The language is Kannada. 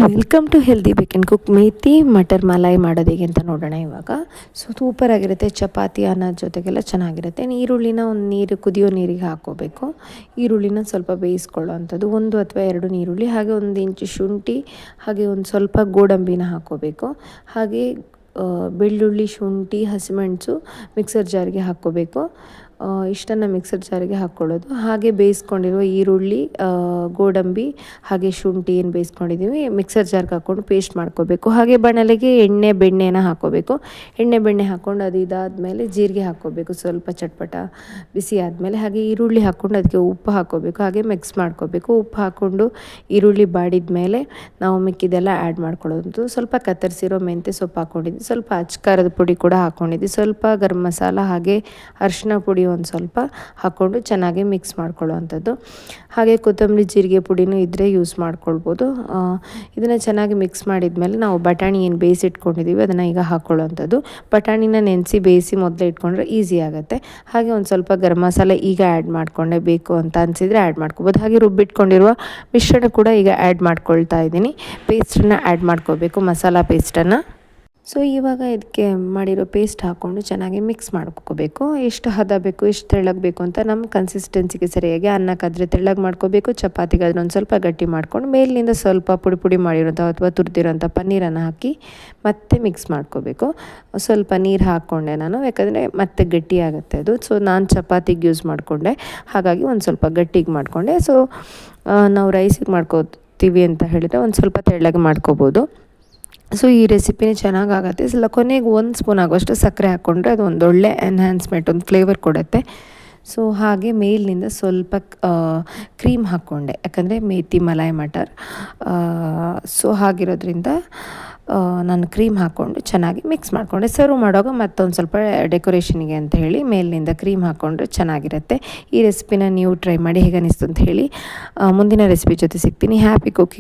ವೆಲ್ಕಮ್ ಟು ಹೆಲ್ದಿ ಬೇಕ್ ಆ್ಯಂಡ್ ಕುಕ್. ಮೇಥಿ ಮಟರ್ ಮಲಾಯಿ ಮಾಡೋದು ಹೇಗೆ ಅಂತ ನೋಡೋಣ ಇವಾಗ. ಸೊ ಸೂಪರಾಗಿರುತ್ತೆ, ಚಪಾತಿ ಅನ್ನೋದ ಜೊತೆಗೆಲ್ಲ ಚೆನ್ನಾಗಿರುತ್ತೆ. ನೀರು ಕುದಿಯೋ ನೀರಿಗೆ ಹಾಕ್ಕೋಬೇಕು. ಈರುಳ್ಳಿನ ಸ್ವಲ್ಪ ಬೇಯಿಸ್ಕೊಳ್ಳೋ ಅಂಥದ್ದು, 1 ಅಥವಾ 2 ಈರುಳ್ಳಿ, ಹಾಗೆ 1 ಇಂಚು ಶುಂಠಿ, ಹಾಗೆ ಒಂದು ಸ್ವಲ್ಪ ಗೋಡಂಬಿನ ಹಾಕ್ಕೋಬೇಕು. ಹಾಗೆ ಬೆಳ್ಳುಳ್ಳಿ, ಶುಂಠಿ, ಹಸಿಮೆಣಸು ಮಿಕ್ಸರ್ ಜಾರಿಗೆ ಹಾಕ್ಕೋಬೇಕು. ಇಷ್ಟನ್ನು ಮಿಕ್ಸರ್ ಜಾರಿಗೆ ಹಾಕ್ಕೊಳ್ಳೋದು. ಹಾಗೆ ಬೇಯಿಸ್ಕೊಂಡಿರುವ ಈರುಳ್ಳಿ, ಗೋಡಂಬಿ, ಹಾಗೆ ಶುಂಠಿ ಏನು ಬೇಯಿಸ್ಕೊಂಡಿದ್ದೀವಿ ಮಿಕ್ಸರ್ ಜಾರ್ಗೆ ಹಾಕ್ಕೊಂಡು ಪೇಸ್ಟ್ ಮಾಡ್ಕೋಬೇಕು. ಹಾಗೆ ಬಾಣಲೆಗೆ ಬೆಣ್ಣೆನ ಹಾಕ್ಕೋಬೇಕು. ಬೆಣ್ಣೆ ಹಾಕ್ಕೊಂಡು ಅದು ಇದಾದಮೇಲೆ ಜೀರಿಗೆ ಹಾಕ್ಕೋಬೇಕು, ಸ್ವಲ್ಪ ಚಟ್ಪಟ ಬಿಸಿ ಆದಮೇಲೆ. ಹಾಗೆ ಈರುಳ್ಳಿ ಹಾಕ್ಕೊಂಡು ಅದಕ್ಕೆ ಉಪ್ಪು ಹಾಕ್ಕೋಬೇಕು. ಹಾಗೆ ಮಿಕ್ಸ್ ಮಾಡ್ಕೋಬೇಕು. ಉಪ್ಪು ಹಾಕ್ಕೊಂಡು ಈರುಳ್ಳಿ ಬಾಡಿದ ಮೇಲೆ ನಾವು ಮಿಕ್ಕಿದೆಲ್ಲ ಆ್ಯಡ್ ಮಾಡ್ಕೊಳ್ಳೋದು. ಸ್ವಲ್ಪ ಕತ್ತರಿಸಿರೋ ಮೆಂತ್ಯ ಸೊಪ್ಪು ಹಾಕ್ಕೊಂಡಿದ್ವಿ, ಸ್ವಲ್ಪ ಅಚ್ಕಾರದ ಪುಡಿ ಕೂಡ ಹಾಕ್ಕೊಂಡಿದ್ವಿ, ಸ್ವಲ್ಪ ಗರಂ ಮಸಾಲ, ಹಾಗೆ ಅರಿಶಿನ ಪುಡಿ ಒಂದು ಸ್ವಲ್ಪ ಹಾಕ್ಕೊಂಡು ಚೆನ್ನಾಗಿ ಮಿಕ್ಸ್ ಮಾಡ್ಕೊಳ್ಳೋವಂಥದ್ದು. ಹಾಗೆ ಕೊತ್ತಂಬರಿ ಜೀರಿಗೆ ಪುಡಿನೂ ಇದ್ದರೆ ಯೂಸ್ ಮಾಡ್ಕೊಳ್ಬೋದು. ಇದನ್ನು ಚೆನ್ನಾಗಿ ಮಿಕ್ಸ್ ಮಾಡಿದ್ಮೇಲೆ ನಾವು ಬಟಾಣಿ ಏನು ಬೇಯಿಸಿಟ್ಕೊಂಡಿದ್ದೀವಿ ಅದನ್ನು ಈಗ ಹಾಕ್ಕೊಳ್ಳೋವಂಥದ್ದು. ಬಟಾಣಿನ ನೆನೆಸಿ ಬೇಯಿಸಿ ಮೊದಲೇ ಇಟ್ಕೊಂಡ್ರೆ ಈಸಿ ಆಗುತ್ತೆ. ಹಾಗೆ ಒಂದು ಸ್ವಲ್ಪ ಗರಂ ಮಸಾಲೆ ಈಗ ಆ್ಯಡ್ ಮಾಡಿಕೊಂಡೆ, ಬೇಕು ಅಂತ ಅನಿಸಿದರೆ ಆ್ಯಡ್ ಮಾಡ್ಕೋಬೋದು. ಹಾಗೆ ರುಬ್ಬಿಟ್ಕೊಂಡಿರುವ ಮಿಶ್ರಣ ಕೂಡ ಈಗ ಆ್ಯಡ್ ಮಾಡ್ಕೊಳ್ತಾ ಇದ್ದೀನಿ. ಪೇಸ್ಟನ್ನು ಆ್ಯಡ್ ಮಾಡ್ಕೋಬೇಕು, ಮಸಾಲ ಪೇಸ್ಟನ್ನು. ಸೊ ಇವಾಗ ಇದಕ್ಕೆ ಮಾಡಿರೋ ಪೇಸ್ಟ್ ಹಾಕ್ಕೊಂಡು ಚೆನ್ನಾಗಿ ಮಿಕ್ಸ್ ಮಾಡ್ಕೋಬೇಕು. ಎಷ್ಟು ಹದ ಬೇಕು, ಎಷ್ಟು ತೆಳ್ಳಗೆ ಬೇಕು ಅಂತ ನಮ್ಮ ಕನ್ಸಿಸ್ಟೆನ್ಸಿಗೆ ಸರಿಯಾಗಿ. ಅನ್ನಕ್ಕಾದರೆ ತೆಳ್ಳಗೆ ಮಾಡ್ಕೋಬೇಕು, ಚಪಾತಿಗಾದರೆ ಒಂದು ಸ್ವಲ್ಪ ಗಟ್ಟಿ ಮಾಡ್ಕೊಂಡು ಮೇಲಿನಿಂದ ಸ್ವಲ್ಪ ಪುಡಿ ಮಾಡಿರೋಂಥ ಅಥವಾ ತುರಿದಿರೋಂಥ ಪನ್ನೀರನ್ನು ಹಾಕಿ ಮತ್ತೆ ಮಿಕ್ಸ್ ಮಾಡ್ಕೋಬೇಕು. ಸ್ವಲ್ಪ ನೀರು ಹಾಕ್ಕೊಂಡೆ ನಾನು, ಯಾಕಂದರೆ ಮತ್ತೆ ಗಟ್ಟಿ ಆಗುತ್ತೆ ಅದು. ಸೊ ನಾನು ಚಪಾತಿಗೆ ಯೂಸ್ ಮಾಡಿಕೊಂಡೆ, ಹಾಗಾಗಿ ಒಂದು ಸ್ವಲ್ಪ ಗಟ್ಟಿಗೆ ಮಾಡಿಕೊಂಡೆ. ಸೊ ನಾವು ರೈಸಿಗೆ ಮಾಡ್ಕೋತೀವಿ ಅಂತ ಹೇಳಿದರೆ ಒಂದು ಸ್ವಲ್ಪ ತೆಳ್ಳಗೆ ಮಾಡ್ಕೋಬೋದು. ಸೊ ಈ ರೆಸಿಪಿನೇ ಚೆನ್ನಾಗಾಗುತ್ತೆ. ಕೊನೆಗೆ 1 ಸ್ಪೂನ್ ಆಗುವಷ್ಟು ಸಕ್ಕರೆ ಹಾಕ್ಕೊಂಡ್ರೆ ಅದು ಒಂದು ಒಳ್ಳೆ ಎನ್ಹ್ಯಾನ್ಸ್ಮೆಂಟ್, ಒಂದು ಫ್ಲೇವರ್ ಕೊಡುತ್ತೆ. ಸೊ ಹಾಗೆ ಮೇಲಿನಿಂದ ಸ್ವಲ್ಪ ಕ್ರೀಮ್ ಹಾಕ್ಕೊಂಡೆ, ಯಾಕಂದರೆ ಮೇಥಿ ಮಲಾಯಿ ಮಟರ್. ಸೊ ಹಾಗಿರೋದ್ರಿಂದ ನಾನು ಕ್ರೀಮ್ ಹಾಕ್ಕೊಂಡು ಚೆನ್ನಾಗಿ ಮಿಕ್ಸ್ ಮಾಡಿಕೊಂಡೆ. ಸರ್ವ್ ಮಾಡುವಾಗ ಮತ್ತೊಂದು ಸ್ವಲ್ಪ ಡೆಕೋರೇಷನಿಗೆ ಅಂತ ಹೇಳಿ ಮೇಲಿನಿಂದ ಕ್ರೀಮ್ ಹಾಕ್ಕೊಂಡ್ರೆ ಚೆನ್ನಾಗಿರುತ್ತೆ. ಈ ರೆಸಿಪಿನ ನೀವು ಟ್ರೈ ಮಾಡಿ ಹೇಗೆ ಅನ್ನಿಸ್ತು ಅಂತ ಹೇಳಿ. ಮುಂದಿನ ರೆಸಿಪಿ ಜೊತೆ ಸಿಗ್ತೀನಿ. Happy cooking.